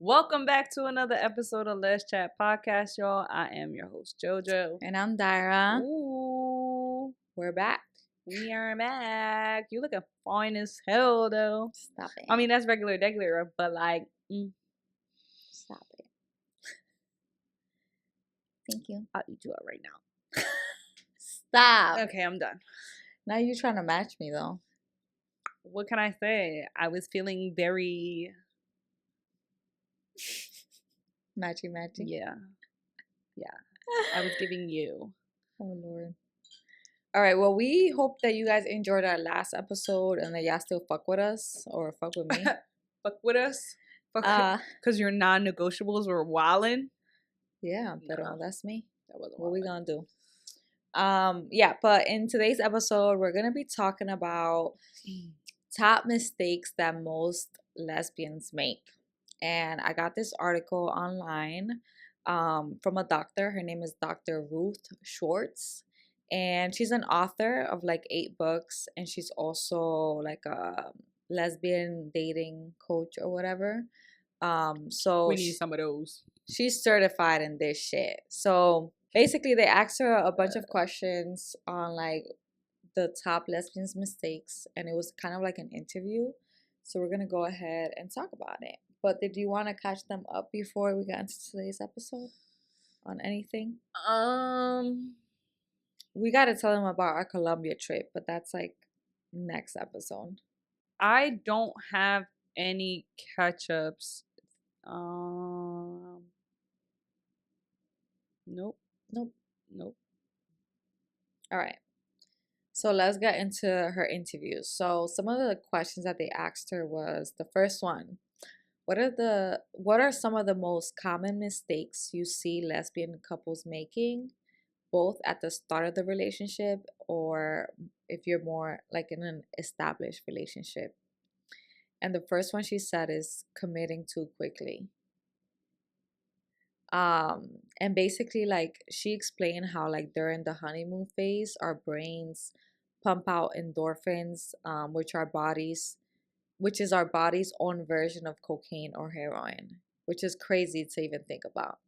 Welcome back to another episode of Let's Chat Podcast, y'all. I am your host, JoJo. And I'm Dyra. Ooh, We're back. we are back. You looking fine as hell, though. Stop it. I mean, that's regular, but like, Stop it. Thank you. I'll eat you up right now. Stop. Okay, I'm done. Now you're trying to match me, though. What can I say? I was feeling very... Matchy. Yeah. I was giving you. Oh, Lord. All right. Well, we hope that you guys enjoyed our last episode and that y'all still fuck with us or fuck with me. Fuck with us? Because your non-negotiables were wildin'? Yeah, but that's me. That wasn't what wildin'. we gonna do? But in today's episode, we're gonna be talking about top mistakes that most lesbians make. And I got this article online from a doctor. Her name is Dr. Ruth Schwartz. And she's an author of like 8 books. And she's also like a lesbian dating coach or whatever. So we need some of those. She's certified in this shit. So basically they asked her a bunch of questions on like the top lesbians' mistakes. And it was kind of like an interview. So we're going to go ahead and talk about it. But did you want to catch them up before we got into today's episode on anything? We got to tell them about our Colombia trip, but that's like next episode. I don't have any catch-ups. Nope. All right. So let's get into her interview. So some of the questions that they asked her was the first one. What are some of the most common mistakes you see lesbian couples making, both at the start of the relationship or if you're more like in an established relationship? And the first one she said is committing too quickly. And basically like she explained how like during the honeymoon phase, our brains pump out endorphins, which is our body's own version of cocaine or heroin, which is crazy to even think about.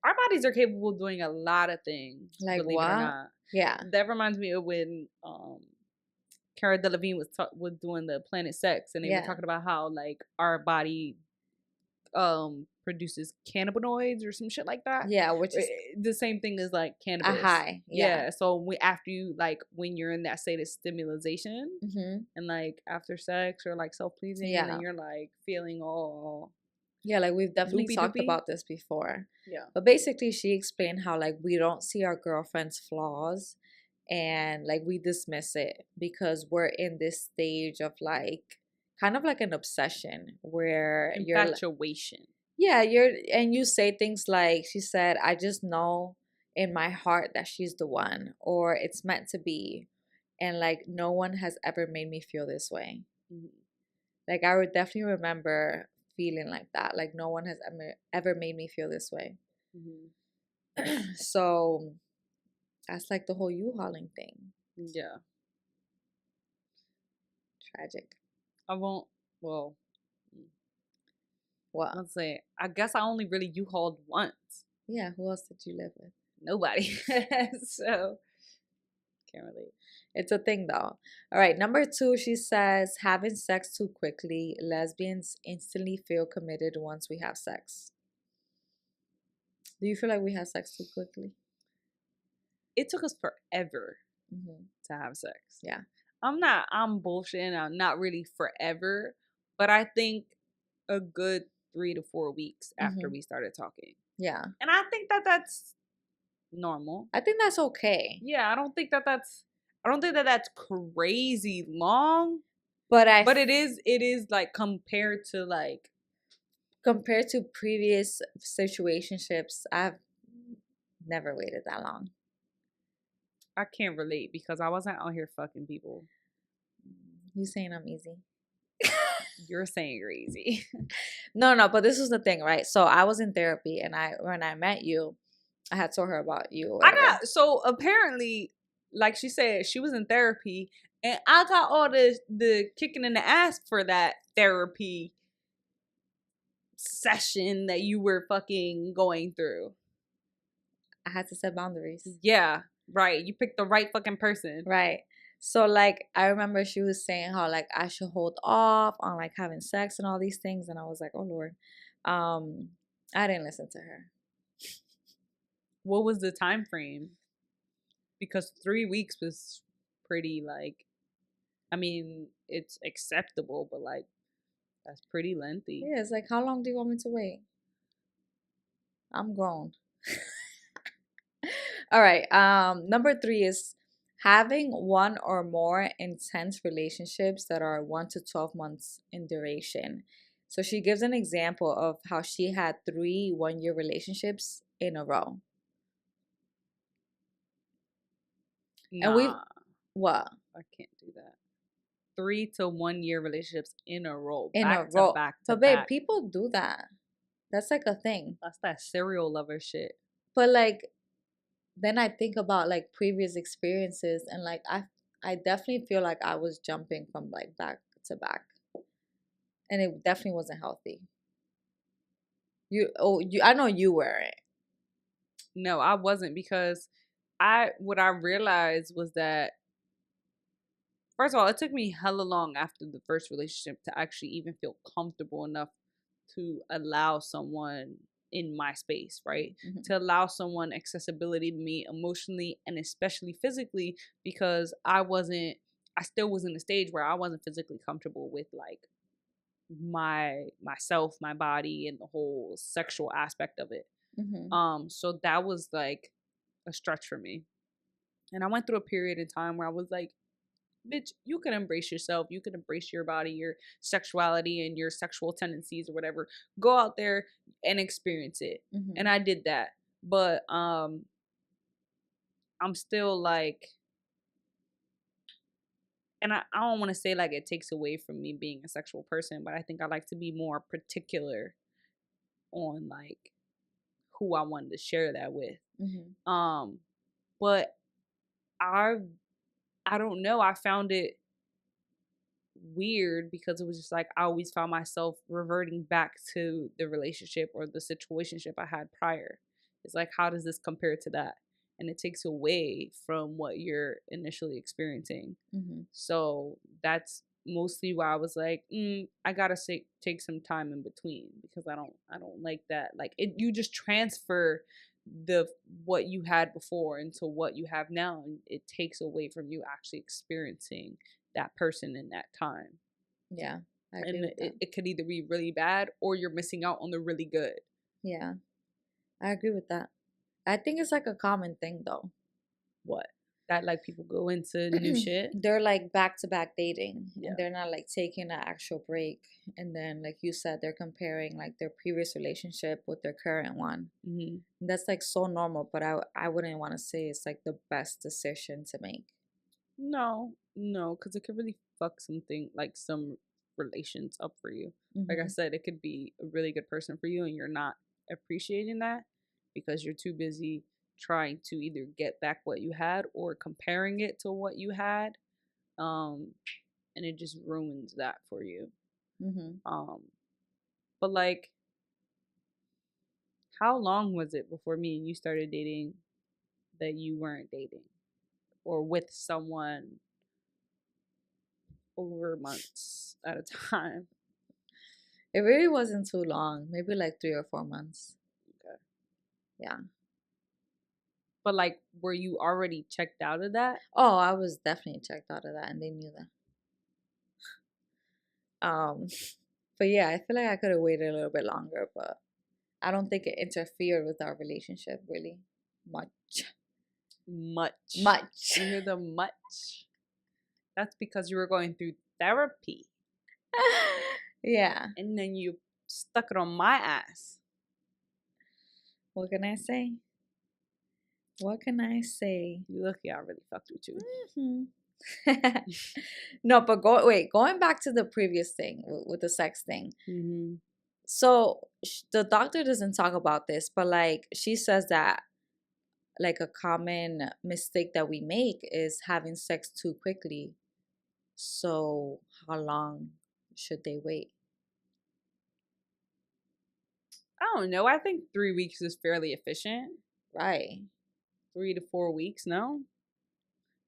Our bodies are capable of doing a lot of things. Like believe what? It or not. Yeah. That reminds me of when Cara Delevingne was doing the Planet Sex, and they were talking about how like our body produces cannabinoids or some shit like that. Yeah, which is the same thing as like cannabis. A high. Yeah. So after you like when you're in that state of stimulation and like after sex or like self-pleasing, and then you're like feeling all. Yeah, like we've definitely talked about this before. Yeah. But basically she explained how like we don't see our girlfriend's flaws and like we dismiss it because we're in this stage of like kind of like an obsession where infatuation. You say things like, she said, I just know in my heart that she's the one, or it's meant to be, and like no one has ever made me feel this way. Like I would definitely remember feeling like that, like no one has ever made me feel this way. So that's like the whole U-hauling thing. Yeah. Tragic. I won't. Well, what? Let's say. I guess I only really U-hauled once. Yeah. Who else did you live with? Nobody. So can't relate. It's a thing though. All right. Number 2, she says having sex too quickly. Lesbians instantly feel committed once we have sex. Do you feel like we had sex too quickly? It took us forever to have sex. Yeah. I'm bullshitting. I'm not really forever, but I think a good 3 to 4 weeks after we started talking. Yeah. And I think that that's normal. I think that's okay. Yeah, I don't think that that's crazy long. But it is like compared to previous situationships, I've never waited that long. I can't relate because I wasn't out here fucking people. You saying I'm easy? You're saying you're easy. No, but this was the thing, right? So I was in therapy, and when I met you, I had told her about you. So apparently, like she said, she was in therapy, and I got all the kicking in the ass for that therapy session that you were fucking going through. I had to set boundaries. Yeah, right. You picked the right fucking person. Right. So like I remember she was saying how like I should hold off on like having sex and all these things, and I was like, oh Lord. I didn't listen to her. What was the time frame? Because 3 weeks was pretty like, I mean, it's acceptable, but like that's pretty lengthy. Yeah, it's like, how long do you want me to wait? I'm grown. All right. Number 3 is having one or more intense relationships that are 1 to 12 months in duration. So she gives an example of how she had 3 one-year relationships in a row. Nah, And we've what? I can't do that. 3 to 1 year relationships in a row, In back a row. to back to But babe, back. people do that. That's like a thing. That's that serial lover shit. But like, then I think about like previous experiences, and like I definitely feel like I was jumping from like back to back, and it definitely wasn't healthy. I know you weren't. No, I wasn't, because what I realized was that, first of all, it took me hella long after the first relationship to actually even feel comfortable enough to allow someone in my space, right? Mm-hmm. To allow someone accessibility to me emotionally and especially physically, because I still was in a stage where I wasn't physically comfortable with like myself, my body, and the whole sexual aspect of it. Mm-hmm. So that was like a stretch for me. And I went through a period of time where I was like, bitch, you can embrace yourself. You can embrace your body, your sexuality, and your sexual tendencies or whatever. Go out there and experience it. Mm-hmm. And I did that. But I'm still like, and I don't want to say like it takes away from me being a sexual person, but I think I like to be more particular on like who I wanted to share that with. Mm-hmm. But I don't know. I found it weird because it was just like I always found myself reverting back to the relationship or the situationship I had prior. It's like, how does this compare to that? And it takes away from what you're initially experiencing. Mm-hmm. So that's mostly why I was like, I gotta take some time in between, because I don't like that. Like you just transfer the what you had before into what you have now, and it takes away from you actually experiencing that person in that time. Yeah, I agree and with that. it could either be really bad or you're missing out on the really good. Yeah, I agree with that. I think it's like a common thing though. What? That like people go into new shit? They're like back to back dating, Yeah. and they're not like taking an actual break. And then, like you said, they're comparing like their previous relationship with their current one. Mm-hmm. That's like so normal, but I wouldn't want to say it's like the best decision to make. No, because it could really fuck something like some relations up for you. Like I Mm-hmm. said, it could be a really good person for you and you're not appreciating that because you're too busy trying to either get back what you had or comparing it to what you had. And it just ruins that for you. Mm-hmm. But like, how long was it before me and you started dating that you weren't dating or with someone over months at a time? It really wasn't too long, maybe like 3 or 4 months. Okay. Yeah. But like, were you already checked out of that? Oh, I was definitely checked out of that, and they knew that. But yeah, I feel like I could have waited a little bit longer, but I don't think it interfered with our relationship really much. Much. Much. You hear the much? That's because you were going through therapy. Yeah. And then you stuck it on my ass. What can I say? What can I say? You lucky I really fucked with you. Mm-hmm. No, but going back to the previous thing with the sex thing. Mm-hmm. So the doctor doesn't talk about this, but like she says that like a common mistake that we make is having sex too quickly. So how long should they wait? I don't know. I think 3 weeks is fairly efficient. Right. 3 to 4 weeks, no?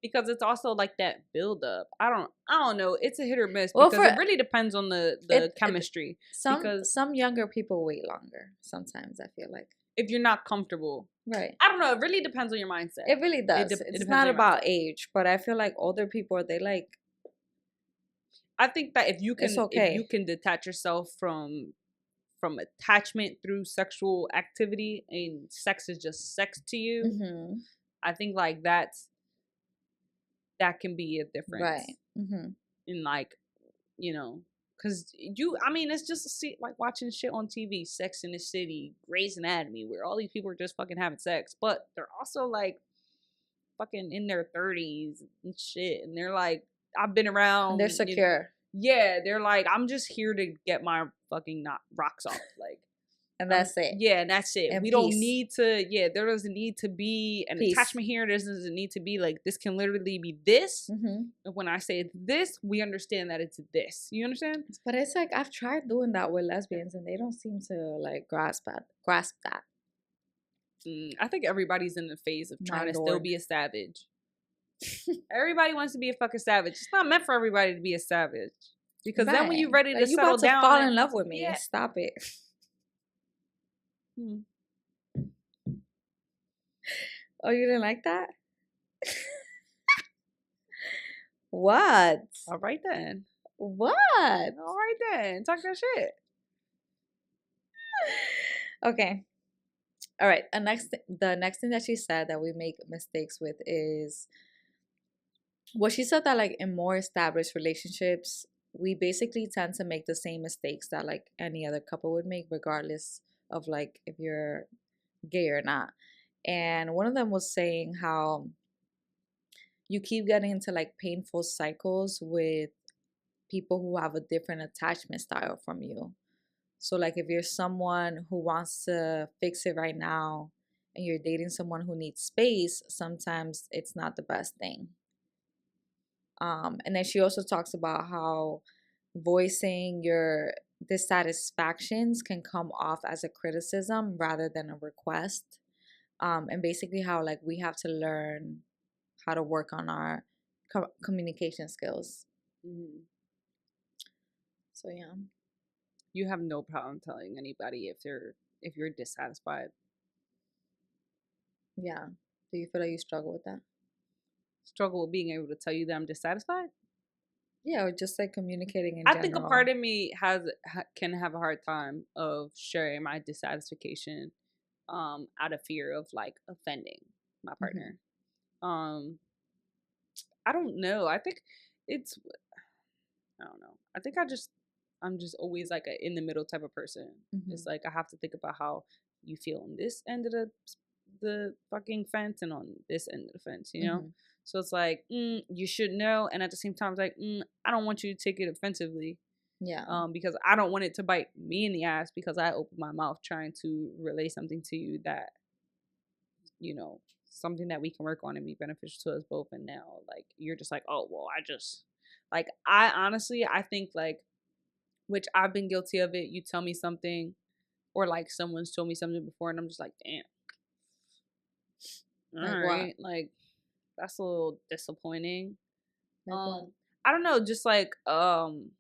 Because it's also like that build up. I don't know. It's a hit or miss Well, because for it really depends on the chemistry. Because some younger people wait longer. Sometimes I feel like. if you're not comfortable, Right. I don't know. It really depends on your mindset. It really does. It It's depends not on your about mindset. age, but I feel like older people they like I think that it's if okay. you can detach yourself from attachment through sexual activity and sex is just sex to you, Mm-hmm. I think like that can be a difference Right. Mm-hmm. in like, you know, because I mean, it's just like watching shit on TV, Sex in the City, Grey's Anatomy, where all these people are just fucking having sex, but they're also like fucking in their 30s and shit. And they're like, I've been And they're around, secure. yeah, they're like, I'm just here to get my fucking not rocks off. Like, And that's it. yeah, and that's it. And We don't peace. need to, yeah, there doesn't need to be an Peace. attachment here. There doesn't need to be like, this can literally be this. Mm-hmm. And when I say it's this, we understand that it's this. You understand? But it's like I've tried doing that with lesbians, and they don't seem to like grasp that. I think everybody's in the phase of trying My to still lord. be a savage. Everybody wants to be a fucking savage. It's not meant for everybody to be a savage. Because then when you're Right. ready Like, to you settle about to down, fall in love with me. yeah. Stop it. Oh, you didn't like that? What? All right then. What? All right then. Talk that shit. Okay. All right. The next thing that she said that we make mistakes with is what she said that like in more established relationships, we basically tend to make the same mistakes that like any other couple would make, regardless of like if you're gay or not. And one of them was saying how you keep getting into like painful cycles with people who have a different attachment style from you. So like if you're someone who wants to fix it right now and you're dating someone who needs space, sometimes it's not the best thing. And then she also talks about how voicing your dissatisfactions can come off as a criticism rather than a request. And basically how like we have to learn how to work on our communication skills. Mm-hmm. So yeah. You have no problem telling anybody if you're dissatisfied. Yeah. Do you feel like you struggle with that? Struggle with being able to tell you that I'm dissatisfied? Yeah, or just like communicating in I general. think a part of me can have a hard time of sharing my dissatisfaction out of fear of like offending my partner. Mm-hmm. I don't know. I think it's I don't know. I think I'm just always like a in the middle type of person. Mm-hmm. It's like I have to think about how you feel on this end of the fucking fence and on this end of the fence, you know? Mm-hmm. So it's like, you should know, and at the same time, it's like, I don't want you to take it offensively. Yeah. Because I don't want it to bite me in the ass because I opened my mouth trying to relay something to you that, you know, something that we can work on and be beneficial to us both. And now, like, you're just like, oh, well, I honestly, I think, like, which I've been guilty of it. You tell me something, or like someone's told me something before, and I'm just like, damn. All right. Like, that's a little disappointing. I don't know, just like in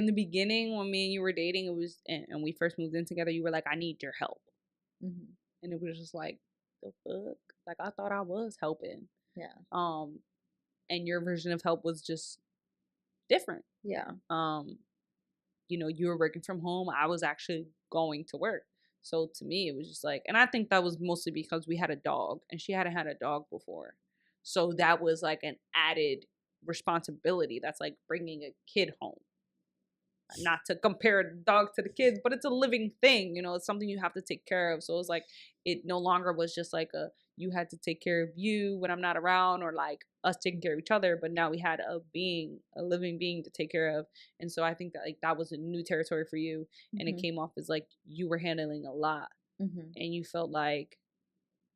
the beginning when me and you were dating, it was and we first moved in together, you were like, I need your help. Mm-hmm. And it was just like, the fuck? Like, I thought I was helping. Yeah. And your version of help was just different. Yeah. You know, you were working from home, I was actually going to work. So to me, it was just like, and I think that was mostly because we had a dog and she hadn't had a dog before. So that was like an added responsibility. That's like bringing a kid home. Not to compare a dog to the kids, but it's a living thing. You know, it's something you have to take care of. So it's like, it no longer was just like you had to take care of you when I'm not around, or like us taking care of each other, but now we had a living being to take care of. And so I think that like that was a new territory for you. And it came off as like you were handling a lot. And you felt like,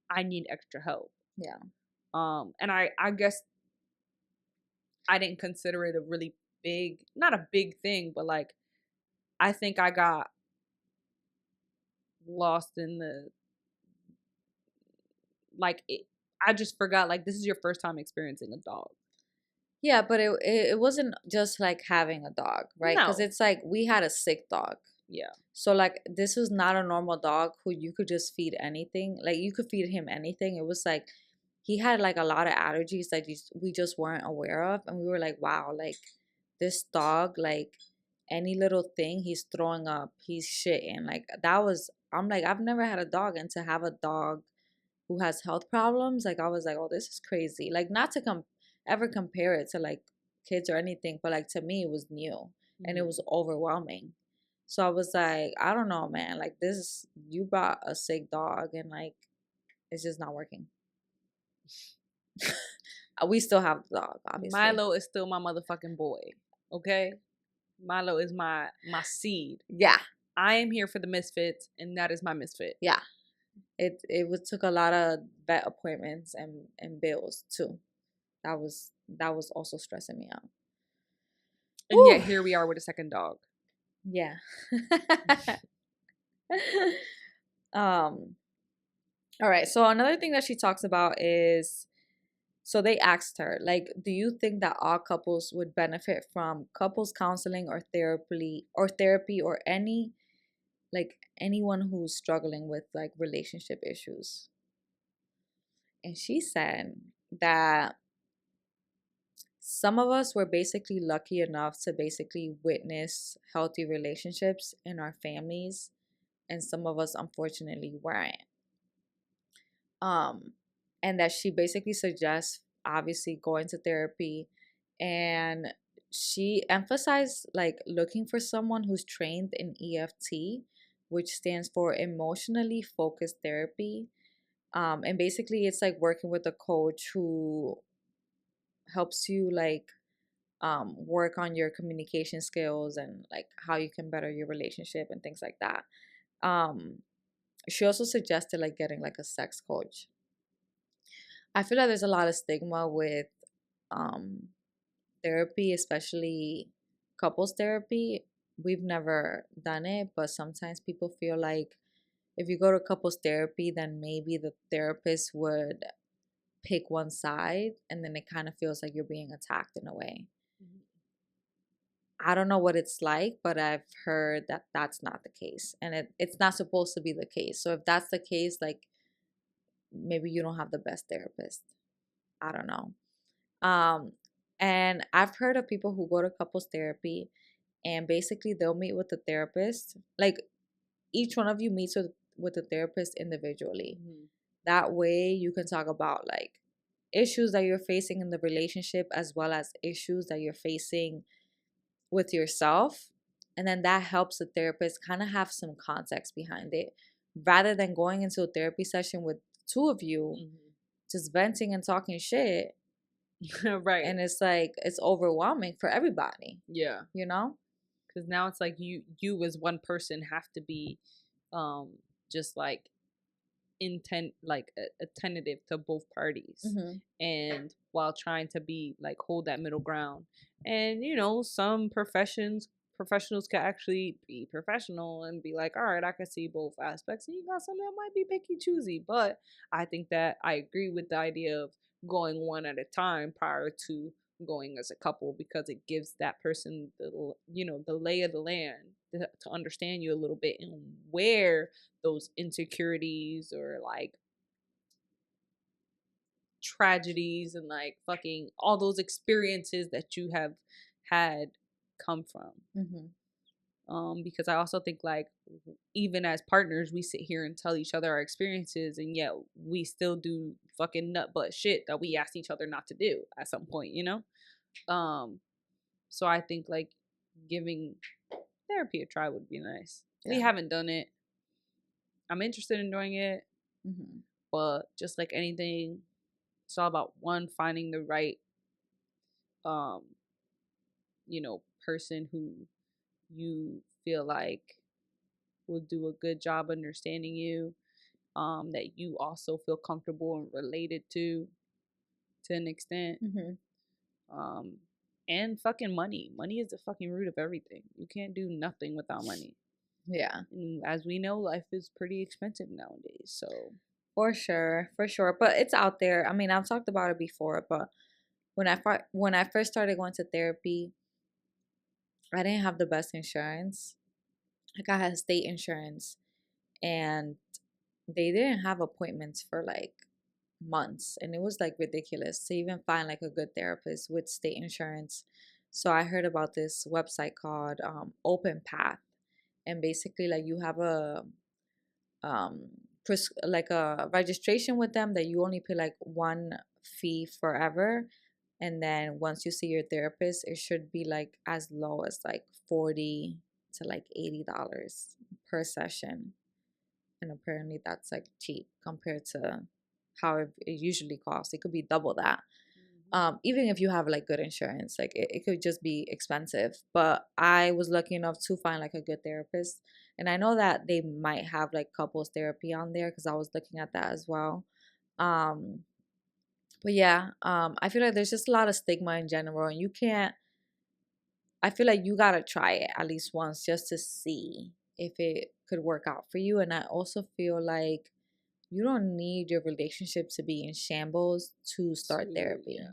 I need extra help. Yeah. And I guess I didn't consider it a really big, not a big thing, but like I think I got lost in the like it, I just forgot like this is your first time experiencing a dog. Yeah, but it wasn't just like having a dog, right? Because No. it's like we had a sick dog. Yeah. So like this was not a normal dog who you could just feed anything. Like you could feed him anything. It was like he had like a lot of allergies that we just weren't aware of, and we were like, wow, like this dog, like any little thing he's throwing up, he's shitting. Like that was I'm like I've never had a dog, and to have a dog who has health problems, like I was like, oh, this is crazy. Like not to ever compare it to like kids or anything, but like to me it was new and it was overwhelming. So I was like, I don't know, man. Like this, you brought a sick dog, and like it's just not working. We still have the dog, obviously. Milo is still my motherfucking boy. Okay? Milo is my seed. Yeah. I am here for the misfits, and that is my misfit. Yeah. Took a lot of vet appointments and bills too. That was also stressing me out. And Whew. yet here we are with a second dog. Yeah. All right. So another thing that she talks about is, so they asked her, like, do you think that all couples would benefit from couples counseling or therapy or any, like, anyone who's struggling with like relationship issues? And she said that some of us were basically lucky enough to basically witness healthy relationships in our families, and some of us unfortunately weren't. Um, and that she basically suggests obviously going to therapy, and she emphasized like looking for someone who's trained in EFT, which stands for emotionally focused therapy. And basically it's like working with a coach who helps you like work on your communication skills and like how you can better your relationship and things like that. um she also suggested like getting like a sex coach. I feel like there's a lot of stigma with um therapy, especially couples therapy. We've never done it, but sometimes people feel like if you go to couples therapy, then maybe the therapist would pick one side, and then it kind of feels like you're being attacked in a way. I don't know what it's like, but I've heard that that's not the case, and it's not supposed to be the case. So if that's the case, like maybe you don't have the best therapist. I don't know. Um, and I've heard of people who go to couples therapy, and basically they'll meet with the therapist. Like each one of you meets with the therapist individually. Mm-hmm. That way you can talk about like issues that you're facing in the relationship as well as issues that you're facing with yourself. And then that helps the therapist kind of have some context behind it rather than going into a therapy session with two of you just venting and talking shit. Right. And it's like it's overwhelming for everybody. Yeah. You know? Because now it's like you as one person have to be just like attentive to both parties, and while trying to be like hold that middle ground. And you know, some professionals can actually be professional and be like, all right, I can see both aspects, and you got some that might be picky choosy. But I think that I agree with the idea of going one at a time prior to going as a couple, because it gives that person the lay of the land to understand you a little bit, and where those insecurities or like tragedies and like fucking all those experiences that you have had come from. Because I also think like even as partners, we sit here and tell each other our experiences, and yet we still do fucking nut butt shit that we asked each other not to do at some point, you know? So I think like giving therapy a try would be nice. Yeah. We haven't done it. I'm interested in doing it. But just like anything, it's all about one, finding the right person who you feel like will do a good job understanding you, that you also feel comfortable and related to an extent. And fucking money is the fucking root of everything. You can't do nothing without money. Yeah. And as we know, life is pretty expensive nowadays. So For sure, for sure. But it's out there. I mean, I've talked about it before, but when I first started going to therapy, I didn't have the best insurance. Like I had state insurance, and they didn't have appointments for like months, and it was like ridiculous to even find like a good therapist with state insurance. So I heard about this website called Open Path, and basically like you have a um like a registration with them that you only pay like one fee forever, and then once you see your therapist it should be like as low as like 40 to like $80 per session, and apparently that's like cheap compared to how it usually costs. It could be double that. Even if you have like good insurance, like it could just be expensive. But I was lucky enough to find like a good therapist, and I know that they might have like couples therapy on there because I was looking at that as well. um but yeah, I feel like there's just a lot of stigma in general, and you can't, I feel like you gotta try it at least once just to see if it could work out for you. And I also feel like you don't need your relationship to be in shambles to start therapy. yeah.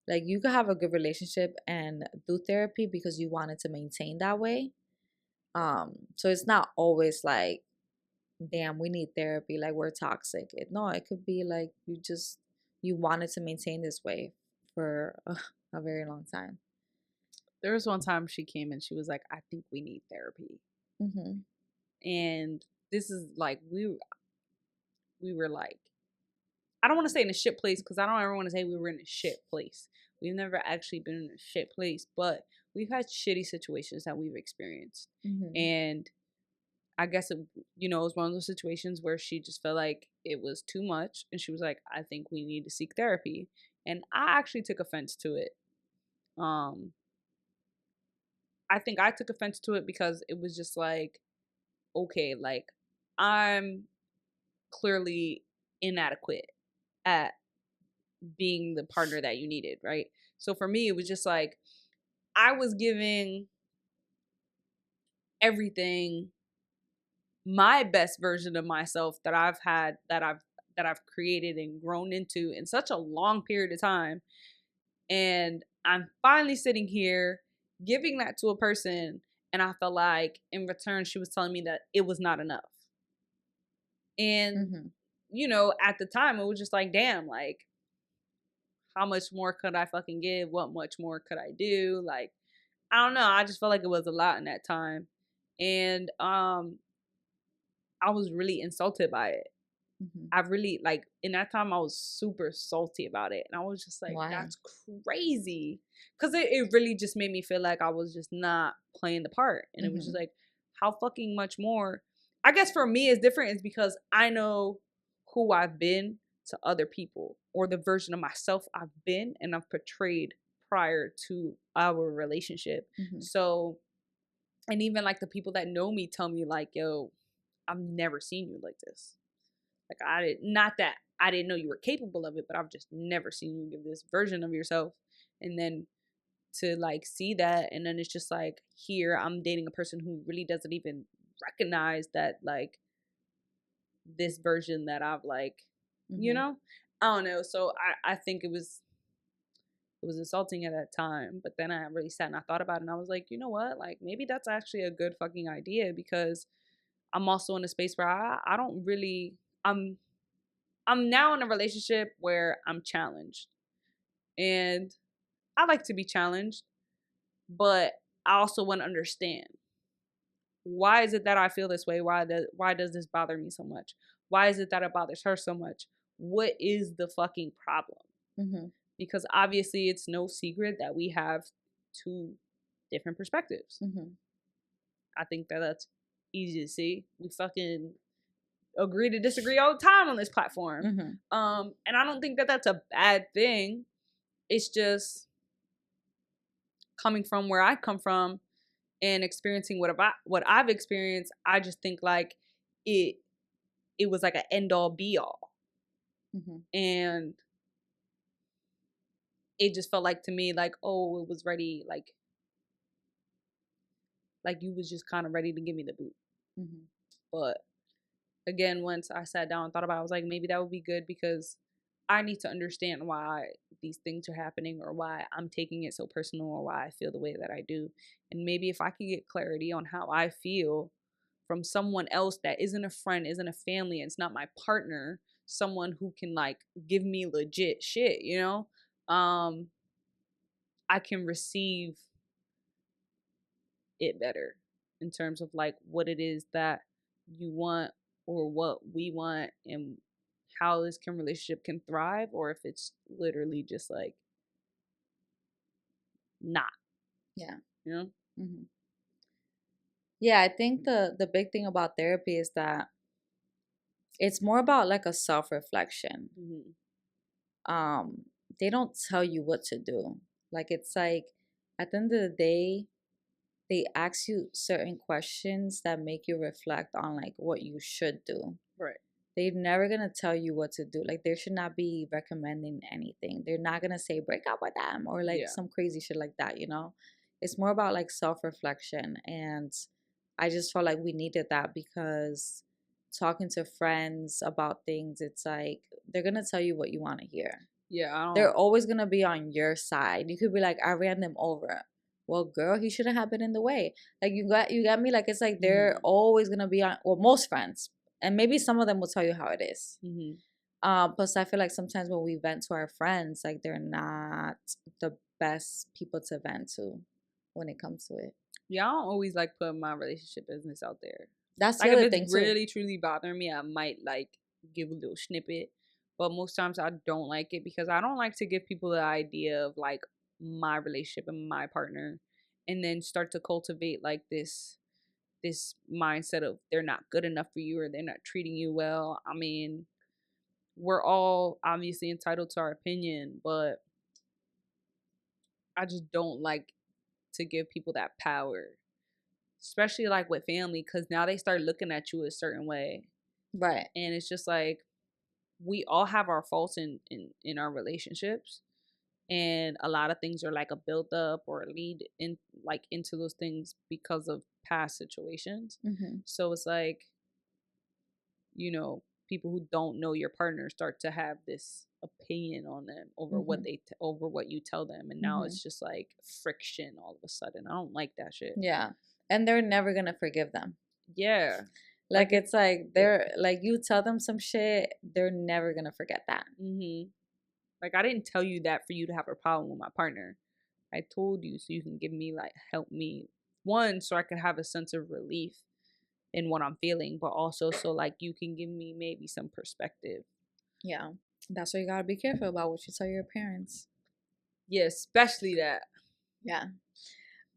Like you could have a good relationship and do therapy because you wanted to maintain that way. So it's not always like, damn, we need therapy, like we're toxic. No, it could be like you wanted to maintain this way for a very long time. There was one time she came and she was like, "I think we need therapy," Mm-hmm. and this is like we were like, I don't want to say in a shit place because I don't ever want to say we were in a shit place. We've never actually been in a shit place, but we've had shitty situations that we've experienced. Mm-hmm. And I guess it was one of those situations where she just felt like it was too much. And she was like, I think we need to seek therapy. And I actually took offense to it. Um, I think I took offense to it because it was just like, okay, like I'm clearly inadequate at being the partner that you needed, right? So for me, it was just like I was giving everything, my best version of myself that I've had, that I've created and grown into in such a long period of time. And I'm finally sitting here giving that to a person, and I felt like in return she was telling me that it was not enough. And Mm-hmm. at the time it was just like, damn, like how much more could I fucking give? What much more could I do? Like, I don't know. I just felt like it was a lot in that time. And I was really insulted by it. Mm-hmm. I really like in that time I was super salty about it. And I was just like, Why? that's crazy. Cause it really just made me feel like I was just not playing the part. And it was just Mm-hmm. like, how fucking much more? I guess for me it's different is because I know who I've been to other people, or the version of myself I've been and I've portrayed prior to our relationship. Mm-hmm. So, and even like the people that know me tell me like, yo, I've never seen you like this. Like not that I didn't know you were capable of it, but I've just never seen you give this version of yourself. And then to like see that, and then it's just like here I'm dating a person who really doesn't even recognize that like this version that I've like, you Mm-hmm. know, I don't know. So I think it was insulting at that time. But then I really sat and I thought about it, and I was like, you know what? Like maybe that's actually a good fucking idea, because I'm also in a space where I don't really I'm now in a relationship where I'm challenged. And I like to be challenged, but I also want to understand, why is it that I feel this way? Why does this bother me so much? Why is it that it bothers her so much? What is the fucking problem? Mm-hmm. Because obviously it's no secret that we have two different perspectives. Mm-hmm. I think that that's easy to see. We fucking agree to disagree all the time on this platform. Mm-hmm. And I don't think that that's a bad thing. It's just coming from where I come from and experiencing what I've experienced. I just think like it it was like an end all be all, Mm-hmm. and it just felt like to me like, oh, it was ready, like you was just kind of ready to give me the boot. Mm-hmm. But again, once I sat down and thought about it, I was like, maybe that would be good because I need to understand why these things are happening or why I'm taking it so personal or why I feel the way that I do. And maybe if I could get clarity on how I feel from someone else that isn't a friend, isn't a family, and it's not my partner, someone who can like give me legit shit, you know, I can receive it better in terms of like what it is that you want or what we want and how this can relationship can thrive or if it's literally just like not, Yeah. you know. Mm-hmm. Yeah, I think the big thing about therapy is that it's more about like a self-reflection. Mm-hmm. um they don't tell you what to do. Like, it's like at the end of the day, they ask you certain questions that make you reflect on like what you should do. Right. They're never gonna tell you what to do. Like, they should not be recommending anything. They're not gonna say break up with them or like Yeah. some crazy shit like that, you know? It's more about like self-reflection. And I just felt like we needed that because talking to friends about things, it's like they're gonna tell you what you want to hear. Yeah, I They're don't. always gonna be on your side. You could be like, I ran them over. Well, girl, he shouldn't have been in the way. Like, you got me. Like, it's like they're Mm-hmm. always gonna be on. Well, most friends, and maybe some of them will tell you how it is. Mm-hmm. Plus, I feel like sometimes when we vent to our friends, like they're not the best people to vent to when it comes to it. Yeah, I don't always like putting my relationship business out there. That's the Like if other it's thing too. really truly bothering me, I might like give a little snippet. But most times I don't like it because I don't like to give people the idea of like my relationship and my partner and then start to cultivate like this mindset of they're not good enough for you or they're not treating you well. I mean, we're all obviously entitled to our opinion, but I just don't like to give people that power, especially like with family, because now they start looking at you a certain way. Right. And it's just like we all have our faults in our relationships. And a lot of things are like a build up or lead in like into those things because of past situations. Mm-hmm. So it's like, you know, people who don't know your partner start to have this opinion on them over Mm-hmm. over what you tell them, and now Mm-hmm. it's just like friction all of a sudden. I don't like that shit. Yeah. And they're never gonna forgive them. Yeah. Like, Like it's like they're like, you tell them some shit, they're never gonna forget that. mhm. Like I didn't tell you that for you to have a problem with my partner. I told you so you can give me like help me one so I could have a sense of relief in what I'm feeling, but also so like you can give me maybe some perspective. Yeah. That's why you gotta be careful about what you tell your parents. Yeah, especially that. Yeah.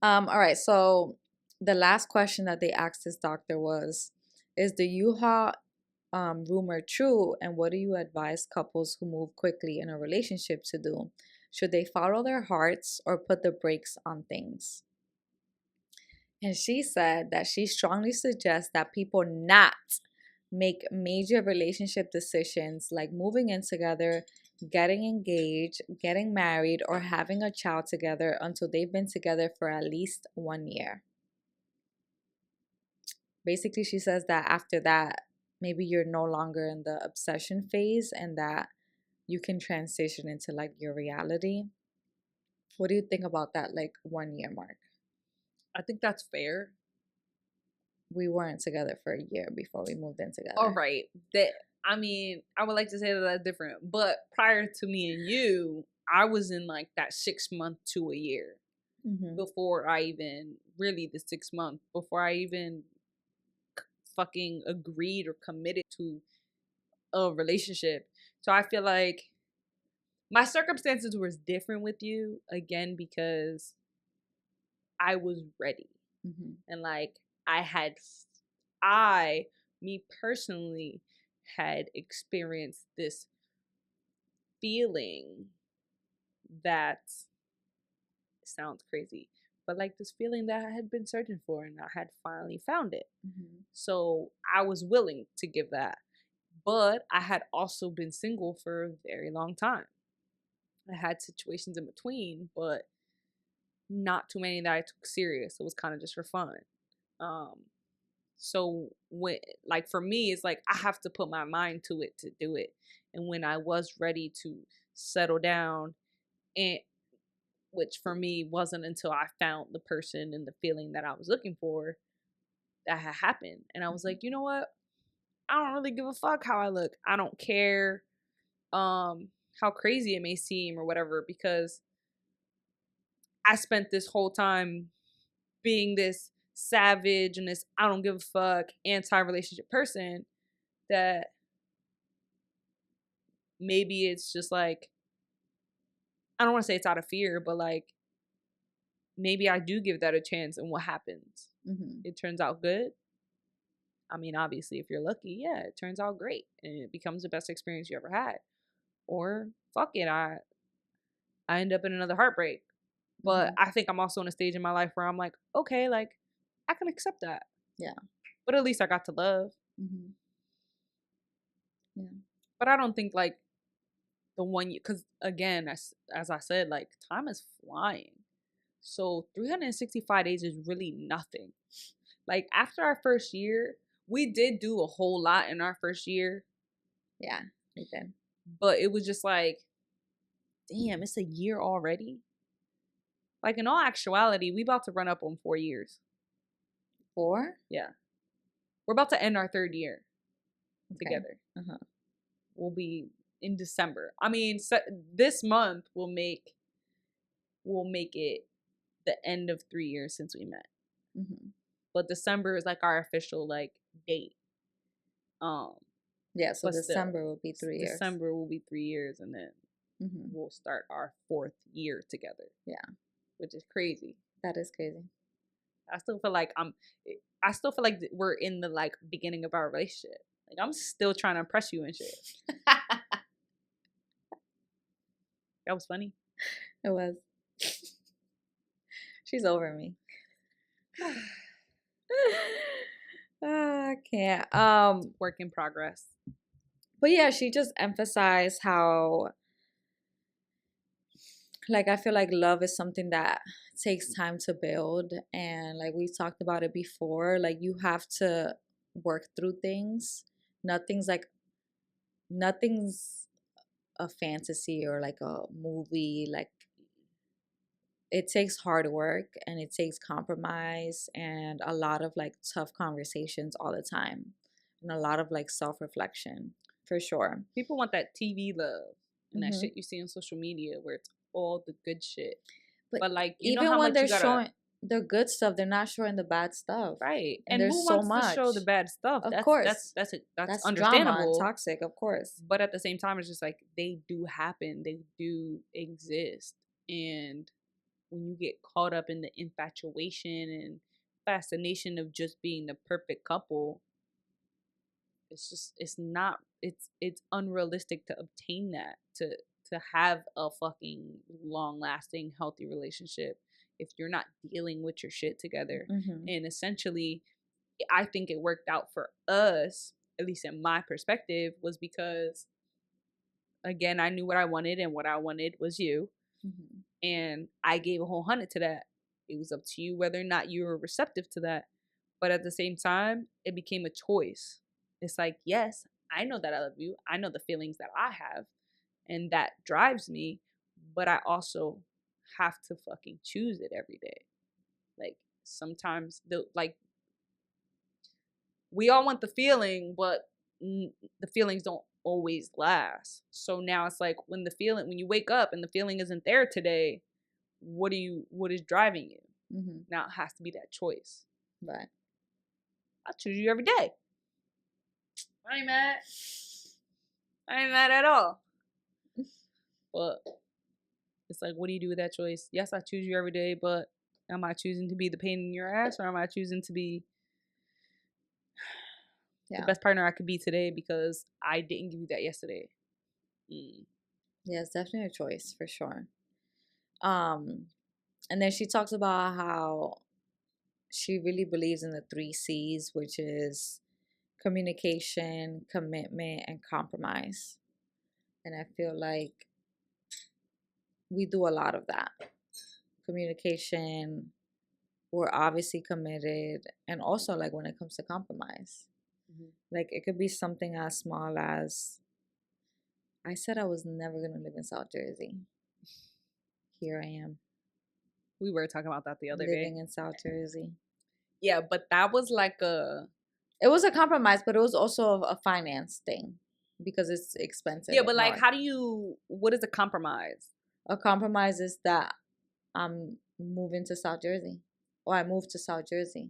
All right. So the last question that they asked this doctor was, is the Yuha rumor true? And what do you advise couples who move quickly in a relationship to do? Should they follow their hearts or put the brakes on things? And she said that she strongly suggests that people not make major relationship decisions like moving in together, getting engaged, getting married, or having a child together until they've been together for at least 1 year. Basically, she says that after that, maybe you're no longer in the obsession phase and that you can transition into like your reality. What do you think about that, like 1 year mark? I think that's fair. We weren't together for a year before we moved in All together. right. That I mean, I would like to say that that's different, but prior to me and you, I was in like that 6 month to a year Mm-hmm. before I even really the 6 month before I even fucking agreed or committed to a relationship. So I feel like my circumstances was different with you again because I was ready Mm-hmm. and like I had I me personally had experienced this feeling that sounds crazy, but like this feeling that I had been searching for and I had finally found it. Mm-hmm. So I was willing to give that. But I had also been single for a very long time. I had situations in between, but not too many that I took serious. It was kind of just for fun. Um, So when, like, for me, it's like I have to put my mind to it to do it. And when I was ready to settle down, and which for me wasn't until I found the person and the feeling that I was looking for, that had happened. And I was like, you know what? I don't really give a fuck how I look. I don't care how crazy it may seem or whatever, because I spent this whole time being this savage and this I don't give a fuck anti-relationship person, that maybe it's just like, I don't want to say it's out of fear, but like maybe I do give that a chance, and what happens? It turns out good. I mean, obviously, if you're lucky, yeah, it turns out great and it becomes the best experience you ever had. Or fuck it, I end up in another heartbreak. But I think I'm also in a stage in my life where I'm like, okay, like I can accept that. Yeah. But at least I got to love. Yeah. But I don't think like the one you, because again, as I said, like time is flying. So 365 days is really nothing. Like after our first year, we did do a whole lot in our first year. Yeah, we did. But it was just like, damn, it's a year already. Like in all actuality, we about to run up on 4 years. 4? Yeah. We're about to end our 3rd year together. We'll be in December. I mean, this month will make it the end of 3 years since we met. But December is like our official like date. Yeah, so December will be 3 years. December will be 3 years, and then we'll start our 4th year together. Yeah, which is crazy. That is crazy. I still feel like we're in the like beginning of our relationship. Like I'm still trying to impress you and shit. That was funny. It was. She's over me. I can't. Work in progress. But yeah, she just emphasized how, like, I feel like love is something that takes time to build, and like we talked about it before, like you have to work through things. Nothing's a fantasy or like a movie. Like it takes hard work and it takes compromise and a lot of like tough conversations all the time, and a lot of like self-reflection, for sure. People want that TV love and that shit you see on social media where it's all the good shit. But like, you know how when much they're showing the good stuff, they're not showing the bad stuff. Right. And there's who so wants much to show the bad stuff? Of course. That's drama understandable. and toxic, of course. But at the same time, it's just like they do happen. They do exist. And when you get caught up in the infatuation and fascination of just being the perfect couple, it's unrealistic to obtain that, to have a fucking long lasting healthy relationship if you're not dealing with your shit together. And essentially, I think it worked out for us, at least in my perspective, was because again, I knew what I wanted, and what I wanted was you. And I gave a whole 100 to that. It was up to you whether or not you were receptive to that. But at the same time, it became a choice. It's like, yes, I know that I love you. I know the feelings that I have, and that drives me. But I also have to fucking choose it every day. Like sometimes we all want the feeling, but the feelings don't always last. So now it's like when you wake up and the feeling isn't there today, what is driving you? Now it has to be that choice. Right. I choose you every day. I ain't mad. I ain't mad at all. But it's like, what do you do with that choice? Yes, I choose you every day, but am I choosing to be the pain in your ass, or am I choosing to be the best partner I could be today because I didn't give you that yesterday? Yeah, it's definitely a choice for sure. And then she talks about how she really believes in the 3 C's, which is communication, commitment, and compromise. And I feel like we do a lot of that. Communication, we're obviously committed, and also like when it comes to compromise. Mhm. Like it could be something as small as I said I was never gonna live in South Jersey. Here I am We were talking about that the other day. living in South Jersey. Yeah, but that was like a It was a compromise, but it was also a finance thing because it's expensive yeah, up but like, north. how do you? What is a compromise? A compromise is that I'm moving to South Jersey, or I moved to South Jersey,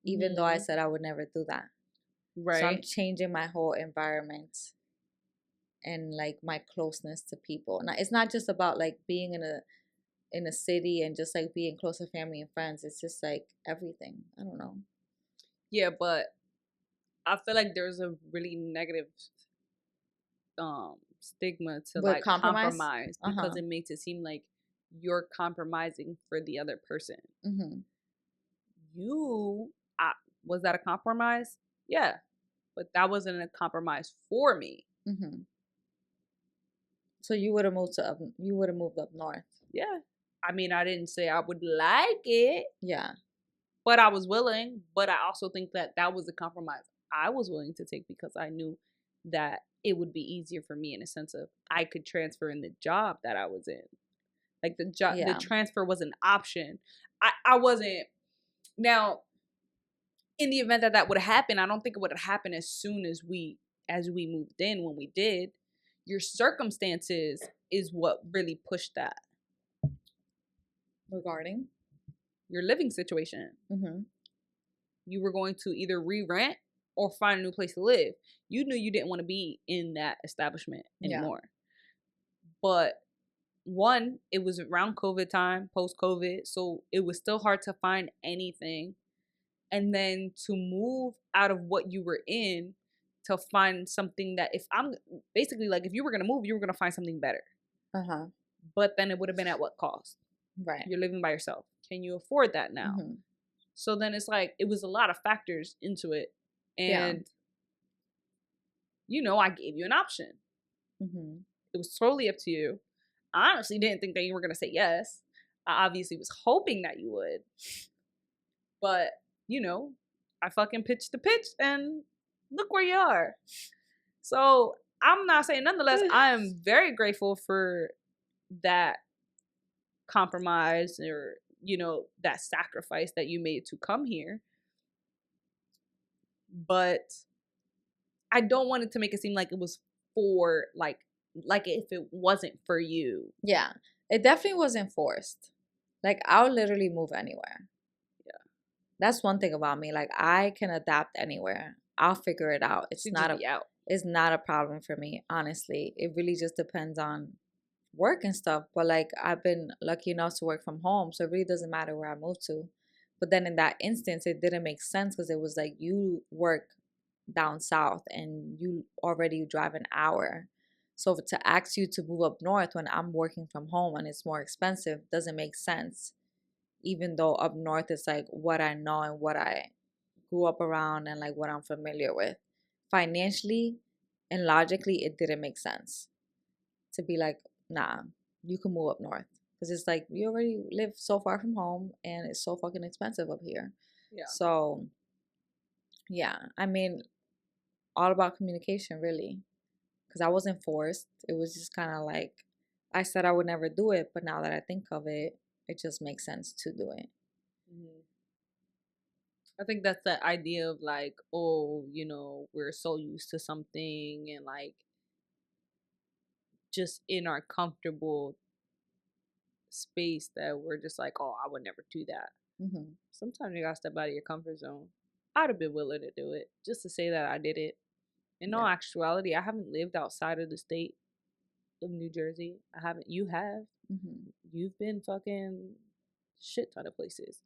even though I Mhm. said I would never do that. So I'm Right. changing my whole environment and like my closeness to people. And it's not just about like being in a city and just like being close to family and friends. It's just like everything. I don't know. Yeah, but I feel like there's a really negative stigma to With like compromise? compromise because Uh-huh. it makes it seem like you're compromising for the other person. Mm-hmm. You, I, was that a compromise? Yeah, but that wasn't a compromise for me. Mm-hmm. So you would have moved you would have moved up north. Yeah, I mean, I didn't say I would like it, Yeah. but I was willing. But I also think that that was a compromise I was willing to take because I knew that it would be easier for me in a sense of I could transfer in the job that I was in. Like the Yeah. transfer was an option. I wasn't now in the event that that would happen. I don't think it would have happened as soon as we moved in when we did. Your circumstances is what really pushed that. Regarding? Your living situation. Mm-hmm. You were going to either re-rent or find a new place to live. You knew you didn't want to be in that establishment Yeah. anymore. But one, it was around COVID time, post COVID, so it was still hard to find anything. And then to move out of what you were in to find something that if I'm basically like if you were gonna move, you were gonna find something better. Uh-huh. But then it would have been at what cost? Right. You're living by yourself. Can you afford that now? Mm-hmm. So then it's like it was a lot of factors into it. Yeah. And I gave you an option. Mm-hmm. It was totally up to you. I honestly didn't think that you were gonna say yes. I obviously was hoping that you would. But, I fucking pitched the pitch and look where you are. So I'm not saying nonetheless, I am very grateful for that compromise or, that sacrifice that you made to come here. But I don't want it to make it seem like it was for like if it wasn't for you. Yeah. It definitely wasn't forced. Like I'll literally move anywhere. Yeah. That's one thing about me. Like I can adapt anywhere. I'll figure it out. She'd just be out. It's not a problem for me, honestly. It really just depends on work and stuff. But like I've been lucky enough to work from home, so it really doesn't matter where I move to. But then in that instance, it didn't make sense because it was like you work down south and you already drive an hour. So to ask you to move up north when I'm working from home and it's more expensive doesn't make sense. Even though up north is like what I know and what I grew up around and like what I'm familiar with. Financially and logically, it didn't make sense to be like, nah, you can move up north. Because it's like you already live so far from home and it's so fucking expensive up here. Yeah. So, yeah, I mean, all about communication, really. Because I wasn't forced. It was just kind of like, I said I would never do it, but now that I think of it, it just makes sense to do it. Mm-hmm. I think that's the idea of like, oh, we're so used to something and like just in our comfortable space that we're just like, oh, I would never do that. Mm-hmm. Sometimes you gotta step out of your comfort zone. I'd have been willing to do it just to say that I did it. In all Yeah. actuality, I haven't lived outside of the state of New Jersey. I haven't. You have. Mm-hmm. You've been fucking shit ton of places.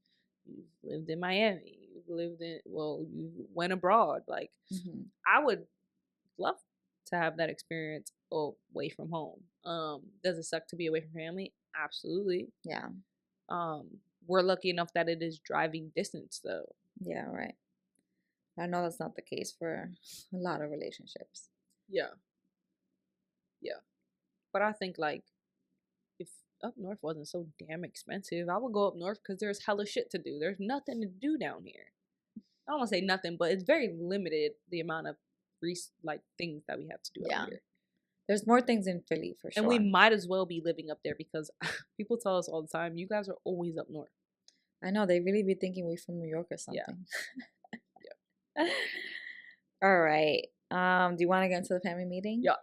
You've lived in Miami. You went abroad. Like, Mm-hmm. I would love to have that experience away from home. Does it suck to be away from family? Absolutely. Yeah. We're lucky enough that it is driving distance though. Yeah, right. I know that's not the case for a lot of relationships. Yeah. Yeah. But I think like if up north wasn't so damn expensive. I would go up north because there's hella shit to do. There's nothing to do down here. I don't want to say nothing, but it's very limited the amount of like things that we have to do up Yeah. here. There's more things in Philly for sure. And we might as well be living up there because people tell us all the time, you guys are always up north. I know, they really be thinking we from New York or something. Yeah. All right. Do you want to get into the family meeting? Yeah.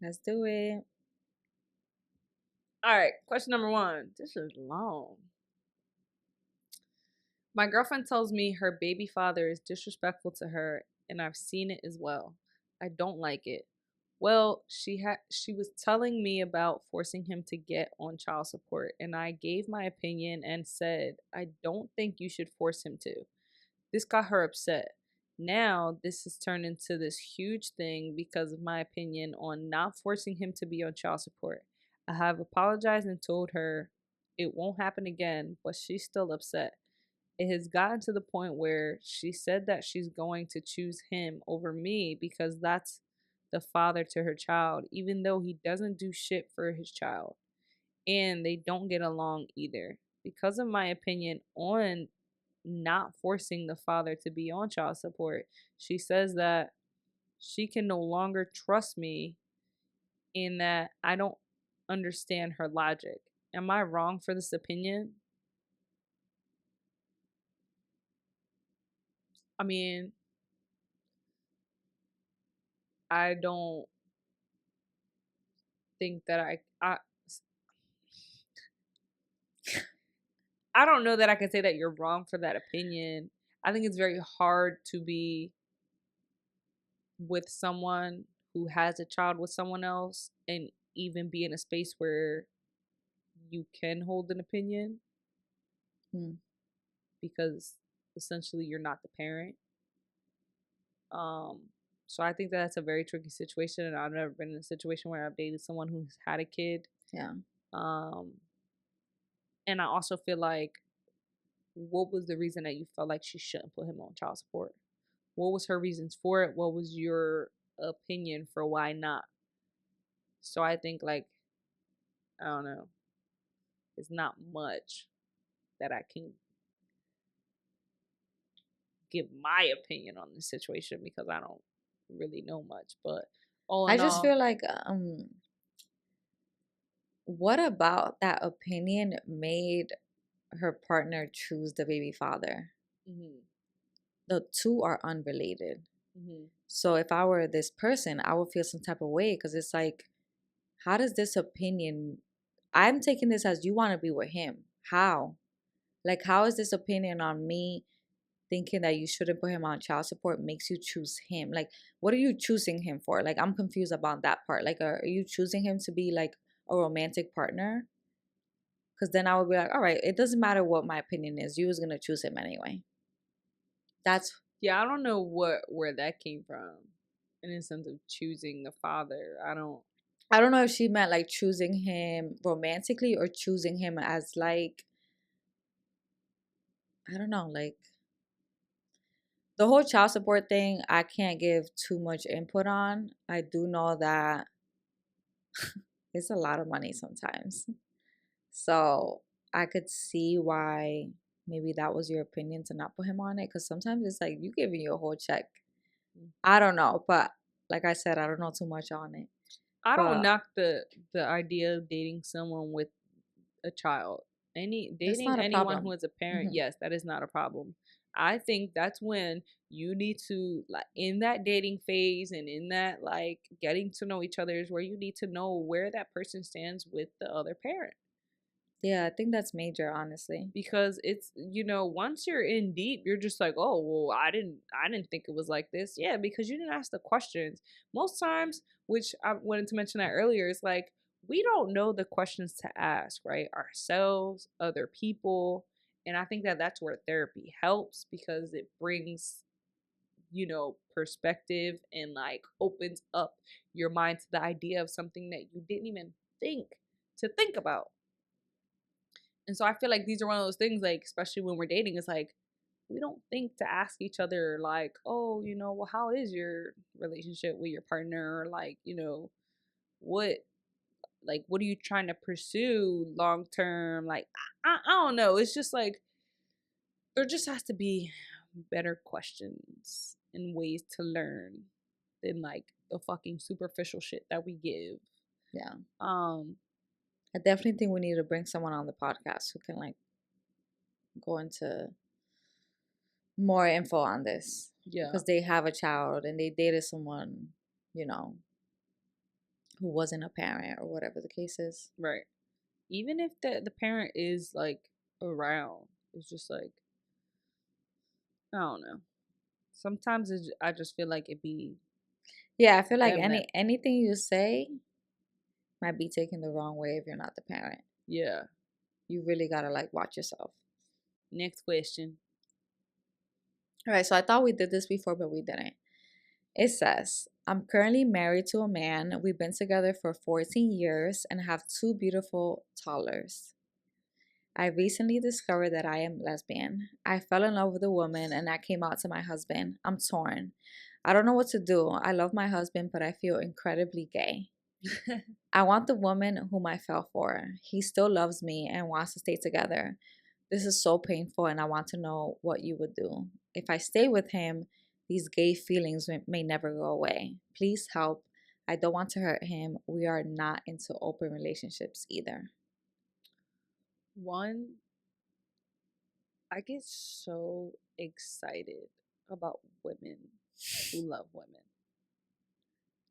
Let's do it. All right. Question number 1. This is long. My girlfriend tells me her baby father is disrespectful to her, and I've seen it as well. I don't like it. Well, she was telling me about forcing him to get on child support, and I gave my opinion and said, I don't think you should force him to. This got her upset. Now, this has turned into this huge thing because of my opinion on not forcing him to be on child support. I have apologized and told her it won't happen again, but she's still upset. It has gotten to the point where she said that she's going to choose him over me because that's the father to her child, even though he doesn't do shit for his child. And they don't get along either. Because of my opinion on not forcing the father to be on child support, she says that she can no longer trust me and that I don't understand her logic. Am I wrong for this opinion? I mean, I don't think that I don't know that I can say that you're wrong for that opinion. I think it's very hard to be with someone who has a child with someone else and even be in a space where you can hold an opinion because essentially you're not the parent. So I think that's a very tricky situation, and I've never been in a situation where I've dated someone who's had a kid. Yeah. And I also feel like, what was the reason that you felt like she shouldn't put him on child support? What was her reasons for it? What was your opinion for why not? So I think, like, I don't know. It's not much that I can give my opinion on the situation because I don't really know much. But all I in just all, feel like what about that opinion made her partner choose the baby father? mhm, The two are unrelated. mhm. So if I were this person, I would feel some type of way because it's like, how does this opinion? I'm taking this as you want to be with him. How? Like, how is this opinion on me thinking that you shouldn't put him on child support makes you choose him? Like, what are you choosing him for? Like, I'm confused about that part. Like, are you choosing him to be like a romantic partner? Because then I would be like, all right, it doesn't matter what my opinion is. You was gonna choose him anyway. That's Yeah, I don't know where that came from in the sense of choosing the father. I don't know if she meant like choosing him romantically or choosing him as like, I don't know, like the whole child support thing. I can't give too much input on. I do know that it's a lot of money sometimes. So I could see why maybe that was your opinion to not put him on it. Because sometimes it's like you giving you a whole check. I don't know. But like I said, I don't know too much on it. I don't But knock the idea of dating someone with a child. that's Dating not a anyone who problem. is a parent, Hmm. yes, that is not a problem. I think that's when you need to, like, in that dating phase and in that, like, getting to know each other, is where you need to know where that person stands with the other parent. Yeah, I think that's major, honestly. Because it's, once you're in deep, you're just like, oh well, I didn't think it was like this. Yeah, because you didn't ask the questions most times, which I wanted to mention that earlier. Is like, we don't know the questions to ask, right? Ourselves, other people. And I think that that's where therapy helps, because it brings, perspective, and like opens up your mind to the idea of something that you didn't even think about. And so I feel like these are one of those things, like, especially when we're dating, it's like, we don't think to ask each other, like, oh, well, how is your relationship with your partner? Or like, what Like, what are you trying to pursue long term? Like, I don't know. It's just like there just has to be better questions and ways to learn than like the fucking superficial shit that we give. Yeah. Um, I definitely think we need to bring someone on the podcast who can like go into more info on this. yeah, Because they have a child and they dated someone, you know, who wasn't a parent or whatever the case is. right. Even if the parent is like around, it's just like I don't know. Sometimes I just feel like it be Yeah, I feel like them that anything you say might be taken the wrong way if you're not the parent. yeah. You really gotta like watch yourself. Next question. All right, so I thought we did this before, but we didn't. It says, I'm currently married to a man. We've been together for 14 years and have two beautiful toddlers. I recently discovered that I am lesbian. I fell in love with a woman and I came out to my husband. I'm torn. I don't know what to do. I love my husband, but I feel incredibly gay. I want the woman whom I fell for. He still loves me and wants to stay together. This is so painful, and I want to know what you would do. If I stay with him, these gay feelings may never go away. Please help. I don't want to hurt him. We are not into open relationships either. One, I get so excited about women who love women.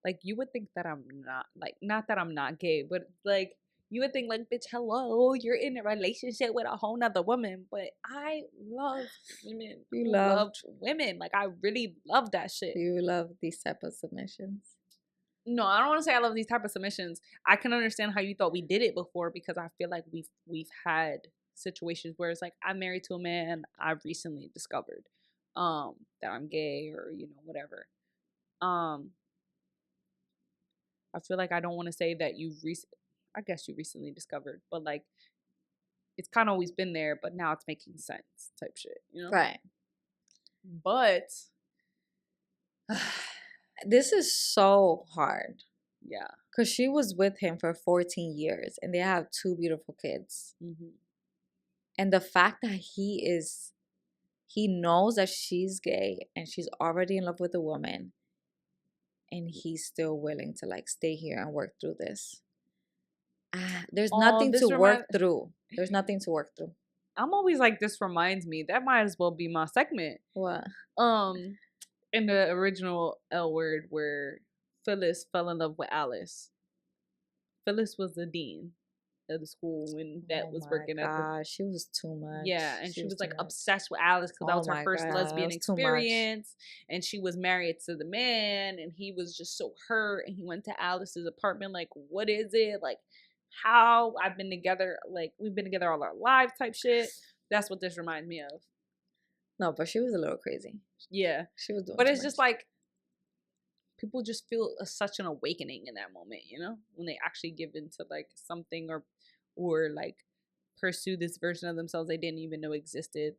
Like you would think that I'm not like not that I'm not gay, but like you would think like, bitch, hello, you're in a relationship with a whole nother woman. But I love women You who love love women. Like I really love that shit. you love these type of submissions. No, I don't want to say I love these type of submissions. I can understand how you thought we did it before because I feel like we've had situations where it's like I'm married to a man I've recently discovered that I'm gay or whatever. Um I feel like I don't want to say that I guess you recently discovered, but like it's kind of always been there, but now it's making sense type shit. Right. But This is so hard yeah. because she was with him for 14 years and they have two beautiful kids. Mm-hmm. And the fact that he knows that she's gay and she's already in love with a woman and he's still willing to like stay here and work through this. There's Oh, nothing to work through. There's nothing to work through. I'm always like, this reminds me. That might as well be my segment. What? In the original L Word where Phyllis fell in love with Alice. Phyllis was the dean of the school when that was working at the. She was too much. Yeah, and she was too like much. obsessed with Alice because that was her first God, lesbian was too much. experience, and she was married to the man, and he was just so hurt, and he went to Alice's apartment like, "What is it? Like, how I've been together? Like, we've been together all our lives, type shit." That's what this reminds me of. No, but she was a little crazy. Yeah, she was doing. But it's just like people just feel such an awakening in that moment, when they actually give into like something or like pursue this version of themselves they didn't even know existed.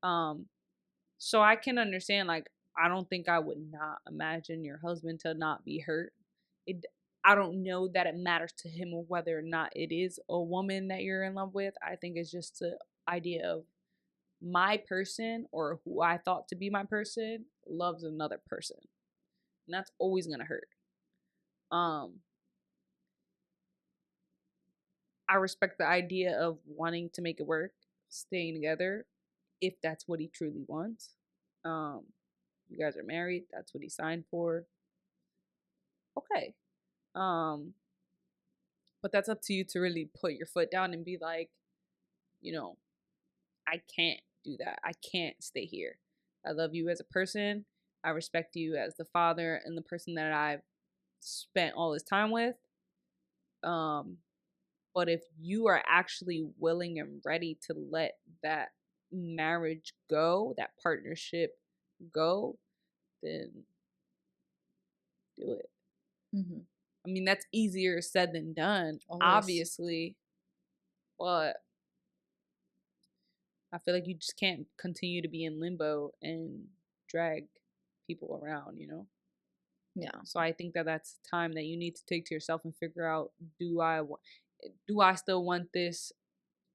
So I can understand, like, I don't think I would not imagine your husband to not be hurt. I don't know that it matters to him whether or not it is a woman that you're in love with. I think it's just the idea of my person or who I thought to be my person loves another person. And that's always gonna hurt. I respect the idea of wanting to make it work, staying together, if that's what he truly wants. You guys are married, that's what he signed for. Okay. But that's up to you to really put your foot down and be like, I can't do that. I can't stay here. I love you as a person. I respect you as the father and the person that I've spent all this time with. But if you are actually willing and ready to let that marriage go, that partnership go, then do it. Mm-hmm. I mean, that's easier said than done, obviously. But I feel like you just can't continue to be in limbo and drag people around, Yeah. So I think that that's time that you need to take to yourself and figure out, do I still want this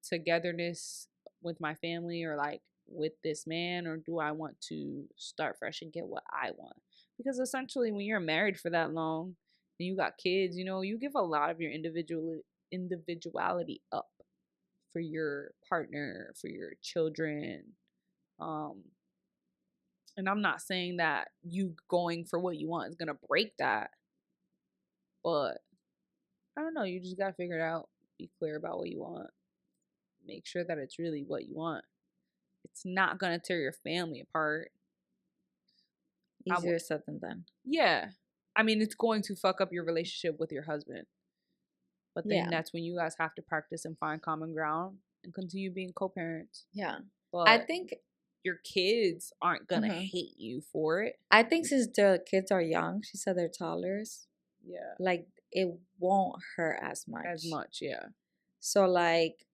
togetherness with my family, or like with this man, or do I want to start fresh and get what I want? Because essentially when you're married for that long and you got kids, you give a lot of your individuality up for your partner, for your children. Um and I'm not saying that you going for what you want is going to break that, but I don't know, you just got to figure it out. Be clear about what you want. Make sure that it's really what you want. It's not going to tear your family apart. Easier said than done. Yeah. I mean, it's going to fuck up your relationship with your husband. But then Yeah. that's when you guys have to practice and find common ground and continue being co-parents. Yeah. But I think your kids aren't going to hate you for it. I think since the kids are young, she said they're toddlers. Yeah. Like it won't hurt as much. As much, yeah. So like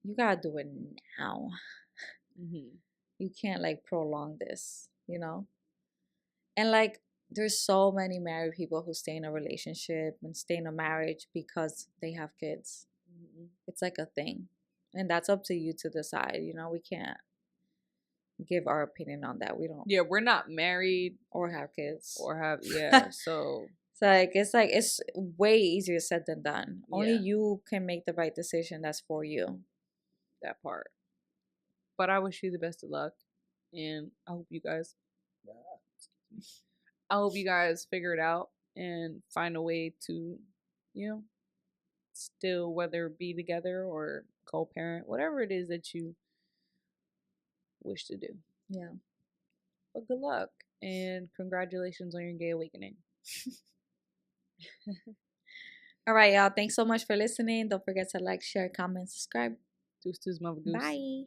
you gotta do it now. Mm-hmm. You can't like prolong this, And like there's so many married people who stay in a relationship and stay in a marriage because they have kids. Mm-hmm. It's like a thing. And that's up to you to decide, We can't give our opinion on that. We don't. Yeah, we're not married or have kids. So it's way easier said than done. Yeah. Only you can make the right decision that's for you. That part. But I wish you the best of luck, and I hope you guys figure it out and find a way to, still, whether be together or co-parent, whatever it is that you wish to do. Yeah. But good luck and congratulations on your gay awakening. All right, y'all. Thanks so much for listening. Don't forget to like, share, comment, subscribe. Deuce, mother goose. Bye.